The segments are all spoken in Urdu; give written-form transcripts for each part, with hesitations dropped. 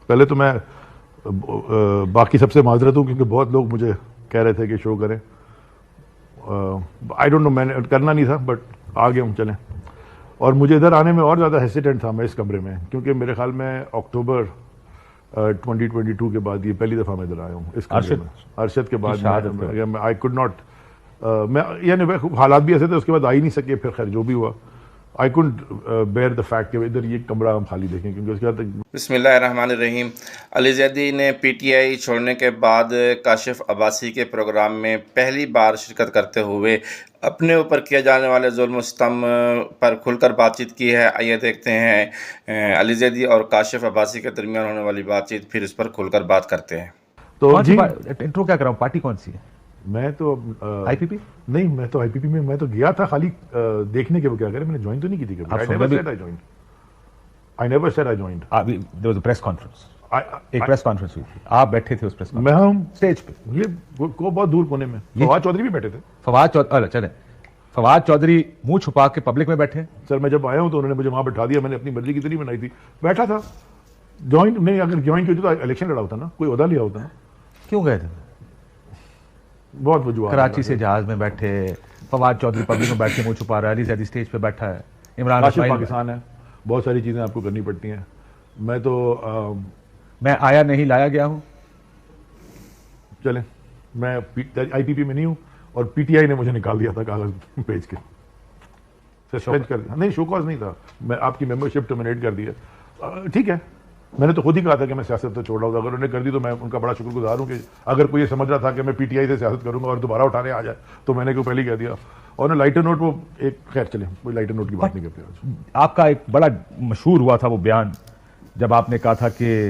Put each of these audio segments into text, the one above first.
پہلے تو میں باقی سب سے معذرت ہوں کیونکہ بہت لوگ مجھے کہہ رہے تھے کہ شو کریں. آئی ڈونٹ نو، میں نے کرنا نہیں تھا بٹ آ گیا ہوں. چلیں. اور مجھے ادھر آنے میں اور زیادہ ہیسیٹنٹ تھا میں اس کمرے میں، کیونکہ میرے خیال میں اکتوبر 2022 کے بعد یہ پہلی دفعہ میں ادھر آیا ہوں اس کمرے میں. ارشد کے بعد آئی کوڈ ناٹ، میں یعنی حالات بھی ایسے تھے، اس کے بعد آ ہی نہیں سکے. پھر خیر جو بھی ہوا، I can't beer the fact کہ ادھر یہ کمرہ ہم خالی دیکھیں، کیونکہ اس کے بعد. بسم اللہ الرحمن الرحیم. علی زیدی نے پی ٹی آئی چھوڑنے کے بعد کاشف عباسی کے پروگرام میں پہلی بار شرکت کرتے ہوئے اپنے اوپر کیے جانے والے ظلم و ستم پر کھل کر بات چیت کی ہے. آئیے دیکھتے ہیں علی زیدی اور کاشف عباسی کے درمیان ہونے والی بات چیت، پھر اس پر کھل کر بات کرتے ہیں. تو جی انٹرو کیا کراؤں، پارٹی کون سی ہے؟ میں تو آئی پی پی نہیں، میں تو آئی پی پی میں تو گیا تھا خالی دیکھنے کے. وہ کیا کرے، میں نے جوائن تو نہیں کی تھی کبھی. I never said I joined. There was a press conference. ایک پریس کانفرنس ہوئی تھی، آپ بیٹھے تھے اس پریس میں ہم اسٹیج پہ. یہ کو بہت دور کونے میں فواد چودھری بھی بیٹھے تھے. فواد چودھری منہ چھپا کے پبلک میں بیٹھے. سر میں جب آیا ہوں تو انہوں نے مجھے وہاں بٹھا دیا، میں نے اپنی مرضی کی طرح بنائی تھی، بیٹھا تھا. جوائن نہیں، اگر جوائن کی ہوتی تو الیکشن لڑا ہوتا نا، کوئی عہدہ لیا ہوتا نا. کیوں گئے تھے؟ بہت وجوہات. کراچی سے جہاز میں بیٹھے، فواد چودھری پبلک میں بیٹھ کے منہ چھپا رہا ہے، علی زیدی اسٹیج پہ بیٹھا ہے، عمران پاکستان ہے، بہت ساری چیزیں آپ کو کرنی پڑتی ہیں. میں تو میں آیا نہیں لایا گیا ہوں. چلیں، میں آئی پی پی میں نہیں ہوں اور پی ٹی آئی نے مجھے نکال دیا تھا کاغذ بھیج کے، سسپینڈ کر دیا. نہیں، شو کاز نہیں تھا، میں آپ کی ممبرشپ ٹرمینیٹ کر دی ہے. ٹھیک ہے، میں نے تو خود ہی کہا تھا کہ میں سیاست تو چھوڑ رہا ہوں. اگر انہوں نے کر دی تو میں ان کا بڑا شکر گزار ہوں کہ اگر کوئی یہ سمجھ رہا تھا کہ میں پی ٹی آئی سے سیاست کروں گا اور دوبارہ اٹھانے آ جائے تو میں نے کوئی پہلے کہہ دیا. اور لائٹر نوٹ، وہ ایک خیر چلیں، کوئی لائٹر نوٹ کی بات نہیں کرتے آج. آپ کا ایک بڑا مشہور ہوا تھا وہ بیان جب آپ نے کہا تھا کہ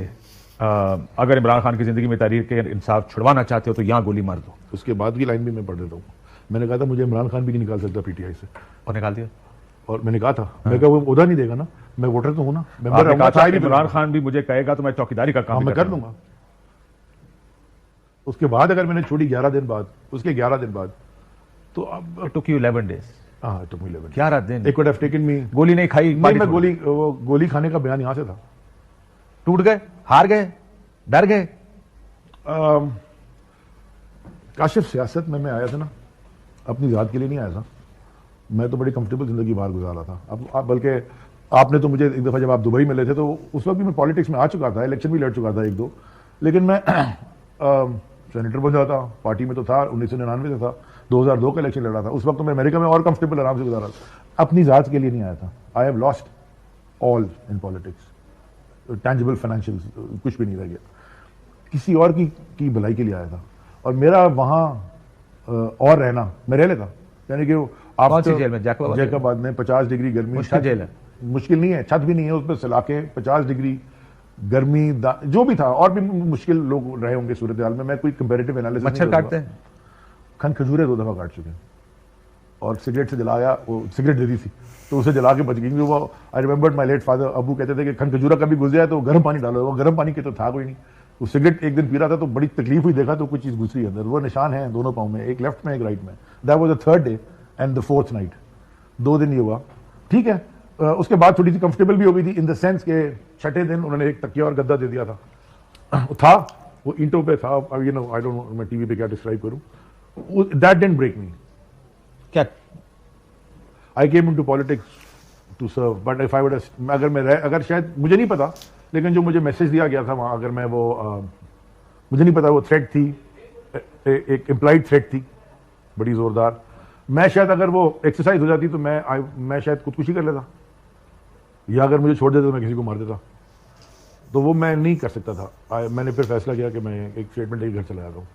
اگر عمران خان کی زندگی میں تحریک انصاف چھڑوانا چاہتے ہو تو یہاں گولی مار دو. اس کے بعد کی لائن بھی میں پڑھ دیتا ہوں. میں نے کہا تھا مجھے عمران خان بھی نہیں نکال سکتا پی ٹی آئی سے، اور نکال دیا. اور میں نے کہا تھا میں کہ وہ عہدہ نہیں دے گا نا، میں ووٹر تو ہوں نا. آپ نے کہا تھا کہ عمران خان بھی مجھے کہے گا تو میں چوکیداری کا کام میں کر دوں گا. اس کے بعد اگر میں نے چھوڑی 11 دن بعد، اس کے 11 دن بعد تو اب took you 11 days. ہاں took me 11 11 then. It could have taken me. گولی نہیں کھائی. نہیں، میں گولی کھانے کا بیان یہاں سے تھا. ٹوٹ گئے، ہار گئے، ڈر گئے. کاشف سیاست میں آیا تھا نا، اپنی ذات کے لیے نہیں آیا تھا. میں تو بڑی کمفرٹیبل زندگی باہر گزار رہا تھا. اب بلکہ آپ نے تو مجھے ایک دفعہ جب آپ دبئی میں لے تھے تو اس وقت بھی میں پالیٹکس میں آ چکا تھا، الیکشن بھی لڑ چکا تھا 1-2، لیکن میں سینیٹر بن جاتا. پارٹی میں تو تھا، 1999 سے تھا، 2002 کا الیکشن لڑا تھا. اس وقت تو میں امریکہ میں اور کمفرٹیبل آرام سے گزارا تھا. اپنی ذات کے لیے نہیں آیا تھا. I have lost all in politics. Tangible financial کچھ بھی نہیں رہ گیا. کسی اور کی بھلائی کے لیے آیا تھا. اور میرا وہاں اور رہنا، میں رہ لیتا. یعنی کہ آپ جیل میں جیک آباد میں 50 ڈگری گرمی، مشکل جیل ہے. مشکل نہیں ہے، چھت بھی نہیں ہے، اس پہ سلاخیں، 50 ڈگری گرمی، جو بھی تھا. اور بھی مشکل لوگ رہے ہوں گے صورتحال میں. میں کوئی کمپیریٹیو انالیسس نہیں مچھر کاٹتے ہیں. کھن کھجورے 2 دفعہ کاٹ چکے ہیں. اور سگریٹ سے جلایا، وہ سگریٹ دے دی تھی تو اسے جلا کے بچ گئی. وہ I remembered my late father, ابو کہتے تھے کہ کھن کھجورا کبھی گزرا ہے تو گرم پانی ڈالو. وہ گرم پانی کے تو تھا کوئی نہیں. وہ سگریٹ ایک دن پی رہا تھا تو بڑی تکلیف ہوئی، دیکھا تو کچھ چیز گزری اندر. وہ نشان ہیں دونوں پاؤں میں، ایک لیفٹ میں ایک رائٹ میں. That was the 3rd day and the 4th night. 2 دن یہ ہوا. ٹھیک ہے. اس کے بعد تھوڑی سی کمفرٹیبل بھی ہو گئی تھی ان دا سینس کہ 6ٹھے دن انہوں نے ایک تکیہ اور گدا دے دیا تھا. وہ اینٹوں پہ تھا. آئی ڈونٹ نو میں ٹی وی پہ کیا ڈسکرائب کروں. دیٹ ڈنٹ بریک می. کیا I came into politics to serve, but if I would have, اگر شاید مجھے نہیں پتا، لیکن جو مجھے میسج دیا گیا تھا وہاں، اگر میں وہ مجھے نہیں پتا وہ تھریٹ تھی، ایک امپلائڈ تھریٹ تھی بڑی زوردار. میں شاید اگر وہ ایکسرسائز ہو جاتی تو میں شاید خودکشی کر لیتا، یا اگر مجھے چھوڑ دیتا تو میں کسی کو مار دیتا. تو وہ میں نہیں کر سکتا تھا. میں نے پھر فیصلہ کیا کہ میں ایک اسٹیٹمنٹ لے کے گھر چلا جاتا ہوں.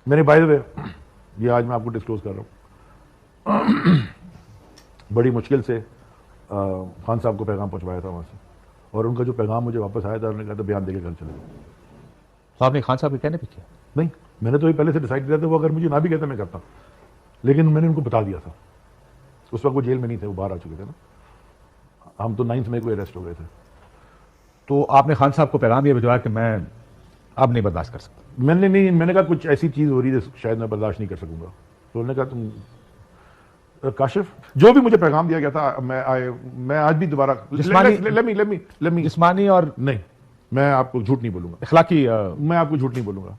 میں نے بائی دا وے یہ آج میں آپ کو ڈسکلوز کر رہا ہوں، بڑی مشکل سے خان صاحب کو پیغام پہنچوایا تھا وہاں سے، اور ان کا جو پیغام مجھے واپس آیا تھا انہوں نے کہا تھا بیان دے کے گھر چلے جاؤ. تو آپ نے خان صاحب کے کہنے پہ کیا؟ نہیں، میں نے تو یہ پہلے سے ڈیسائڈ کیا تھا. وہ اگر مجھے نہ بھی کہتا میں کرتا، لیکن میں نے ان کو بتا دیا تھا. اس وقت وہ جیل میں نہیں تھے، وہ باہر آ چکے تھے نا. ہم تو 9 مئی کو اریسٹ ہو گئے تھے. تو آپ نے خان صاحب کو پیغام یہ بھجوایا کہ میں اب نہیں برداشت کر سکتا؟ میں نے کہا کچھ ایسی چیز ہو رہی ہے شاید میں برداشت نہیں کر سکوں گا. تو انہوں نے کہا تم کاشف، جو بھی مجھے پیغام دیا گیا تھا، میں آج بھی دوبارہ جسمانی اور نہیں، میں آپ کو جھوٹ نہیں بولوں گا, اخلاقی میں آپ کو جھوٹ نہیں بولوں گا.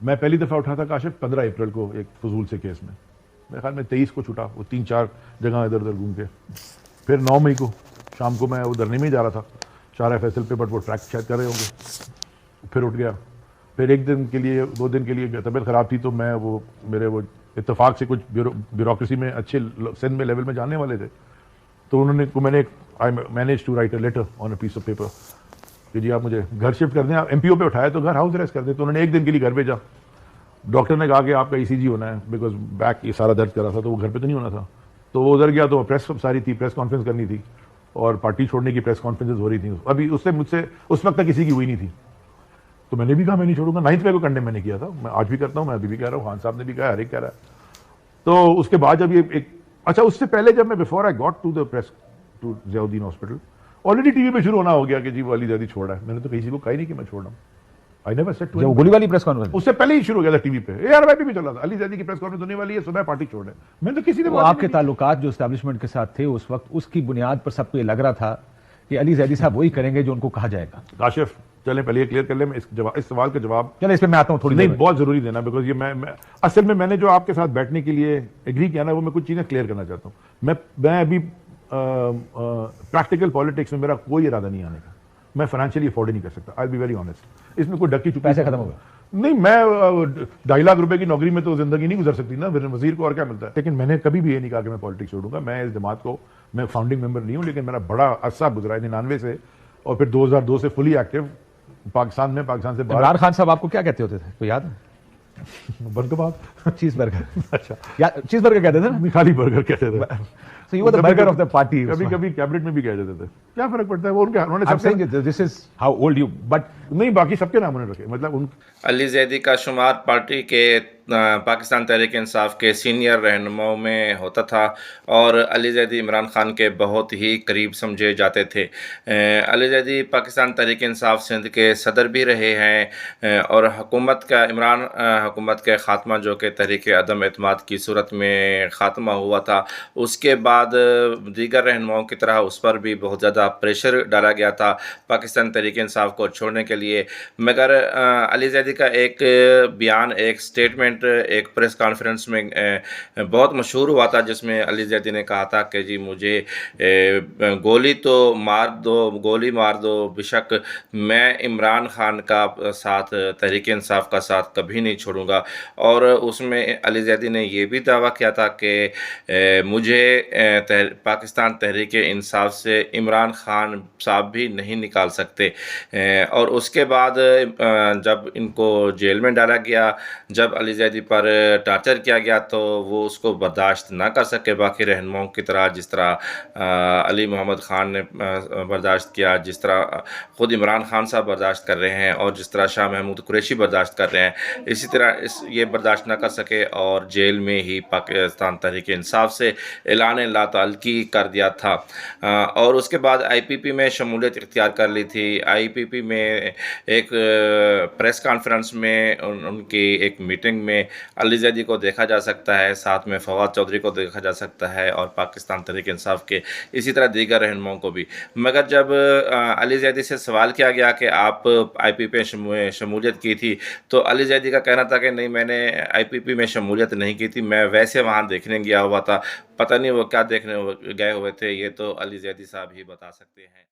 میں پہلی دفعہ اٹھا تھا کاشف 15 اپریل کو ایک فضول سے کیس میں, میرے خیال میں 23 کو چھوٹا, وہ 3-4 جگہ ادھر ادھر گھوم کے. پھر 9 مئی کو شام کو میں ادھر نہیں جا رہا تھا شارع فیصل پہ, بٹ وہ ٹریک شاید کر رہے ہوں گے. پھر اٹھ گیا, پھر ایک دن کے لیے 2 دن کے لیے طبیعت خراب تھی, تو میں وہ میرے وہ اتفاق سے کچھ بیوروکریسی میں اچھے سندھ میں لیول میں جاننے والے تھے, تو انہوں نے میں نے I manage to write a letter on a piece of paper کہ جی آپ مجھے گھر شفٹ کر دیں. آپ ایم پی او پہ اٹھایا تو گھر ہاؤس اریسٹ کر دیں. تو انہوں نے ایک دن کے لیے گھر بھیجا. ڈاکٹر نے کہا کہ آپ کا ای سی جی ہونا ہے بیکاز بیک یہ سارا درد کر رہا تھا, تو وہ گھر پہ تو نہیں ہونا تھا. تو وہ ادھر گیا تو پریس ساری تھی, پریس کانفرنس کرنی تھی, اور پارٹی چھوڑنے کی پریس کانفرنسز ہو رہی تھیں. ابھی اس سے مجھ سے اس وقت تک کسی کی ہوئی نہیں تھی, تو میں نے بھی کہا میں نہیں چھوڑوں گا. 9 مئی کو کنڈیم میں نے کیا تھا, میں آج بھی کرتا ہوں, میں ابھی بھی کہہ رہا ہوں, خان صاحب نے بھی کہا, ہر ایک کہہ رہا ہے. تو اس کے بعد جب یہ ایک اچھا, اس سے پہلے جب میں before I got to the press to Ziauddin hospital, already T V پہ شروع ہونا ہو گیا کہ جی وہ علی زیدی چھوڑا ہے. میں نے تو کسی کو کہا ہی نہیں کہ میں چھوڑ رہا ہوں. آئی نیور سیڈ ٹو, جو گولی والی پریس کانفرنس اس سے پہلے ہی شروع ہو گیا تھا ٹی وی پہ, اے آر وائی پہ بھی چلا تھا, علی زیدی کی پریس کانفرنس ہونے والی ہے, صبح پارٹی چھوڑ ہے. میں تو کسی نے وہ آپ کے تعلقات جو اسٹیبلشمنٹ کے ساتھ تھے اس وقت, اس کی بنیاد پر سب کو یہ لگ رہا تھا کہ علی زیدی صاحب وہی کریں گے جو ان کو کہا جائے گا. کاشف چلیں پہلے یہ کلیئر کر لیں, میں اس سوال کا جواب چلیں اس پہ میں آتا ہوں تھوڑی نہیں, بہت ضروری دینا, بیکاز یہ میں اصل میں نے جو آپ کے ساتھ بیٹھنے کے لیے ایگری کیا نا, وہ میں کچھ چیزیں کلیئر کرنا چاہتا ہوں. میں ابھی پریکٹیکل پالیٹکس میں میرا کوئی ارادہ نہیں آنے کا. میں فائنینشلی افورڈ ہی نہیں کر سکتا, آئی بی ویری آنیسٹ. اس میں کوئی ڈکی چپی پیسے ختم ہو گئے نہیں, میں 2.5 لاکھ روپے کی نوکری میں تو زندگی نہیں گزر سکتی نا, وزیر کو اور کیا ملتا ہے. لیکن میں نے کبھی بھی یہ نہیں کہا کہ میں پالیٹکس چھوڑوں گا. میں اس جماعت کو, میں فاؤنڈنگ ممبر نہیں ہوں, لیکن میرا بڑا عرصہ گزرا ہے 99 سے, اور پھر 2002 سے فلی ایکٹیو پاکستان میں, پاکستان سے باہر. عمران خان صاحب آپ کو کیا کہتے ہوتے تھے, کوئی یاد ہے؟ برگر کباب, چیز برگر. اچھا چیز برگر کہتے تھے نا, خالی برگر کہتے تھے. So you were the burger of the party. کبھی کبھی کیبنٹ میں بھی کہہ دیتے تھے, کیا فرق پڑتا ہے, وہ ان کے انہوں نے I'm سب سے saying that this is how old you, but نہیں, باقی سب کے نام انہوں نے رکھے. مطلب ان علی زیدی کا شمار پارٹی کے پاکستان تحریک انصاف کے سینئر رہنماؤں میں ہوتا تھا, اور علی زیدی عمران خان کے بہت ہی قریب سمجھے جاتے تھے. علی زیدی پاکستان تحریک انصاف سندھ کے صدر بھی رہے ہیں, اور عمران حکومت کے خاتمہ جو کہ تحریک عدم اعتماد کی صورت میں خاتمہ ہوا تھا, اس کے بعد دیگر رہنماؤں کی طرح اس پر بھی بہت زیادہ پریشر ڈالا گیا تھا پاکستان تحریک انصاف کو چھوڑنے کے لیے. مگر علی زیدی کا ایک بیان, ایک سٹیٹمنٹ ایک پریس کانفرنس میں بہت مشہور ہوا تھا, جس میں علی زیدی نے کہا تھا کہ جی مجھے گولی تو مار دو, گولی مار دو بشک, میں عمران خان کا ساتھ, تحریک انصاف کا ساتھ کبھی نہیں چھوڑوں گا. اور اس میں علی زیدی نے یہ بھی دعویٰ کیا تھا کہ مجھے پاکستان تحریک انصاف سے عمران خان صاحب بھی نہیں نکال سکتے. اور اس کے بعد جب ان کو جیل میں ڈالا گیا, جب علی زیدی پر ٹارچر کیا گیا, تو وہ اس کو برداشت نہ کر سکے باقی رہنماؤں کی طرح, جس طرح علی محمد خان نے برداشت کیا, جس طرح خود عمران خان صاحب برداشت کر رہے ہیں, اور جس طرح شاہ محمود قریشی برداشت کر رہے ہیں. اسی طرح یہ برداشت نہ کر سکے اور جیل میں ہی پاکستان تحریک انصاف سے اعلان لا تعلقی کر دیا تھا. اور اس کے بعد آئی پی پی میں شمولیت اختیار کر لی تھی. آئی پی پی میں ایک پریس کانفرنس میں, ان کی ایک میٹنگ میں علی زیدی کو دیکھا جا سکتا ہے, ساتھ میں فواد چودھری کو دیکھا جا سکتا ہے, اور پاکستان تحریک انصاف کے اسی طرح دیگر رہنماؤں کو بھی. مگر جب علی زیدی سے سوال کیا گیا کہ آپ آئی پی پی میں شمولیت کی تھی, تو علی زیدی کا کہنا تھا کہ نہیں, میں نے آئی پی پی میں شمولیت نہیں کی تھی, میں ویسے وہاں دیکھنے گیا ہوا تھا. پتہ نہیں وہ کیا دیکھنے گئے ہوئے تھے, یہ تو علی زیدی صاحب ہی بتا سکتے ہیں.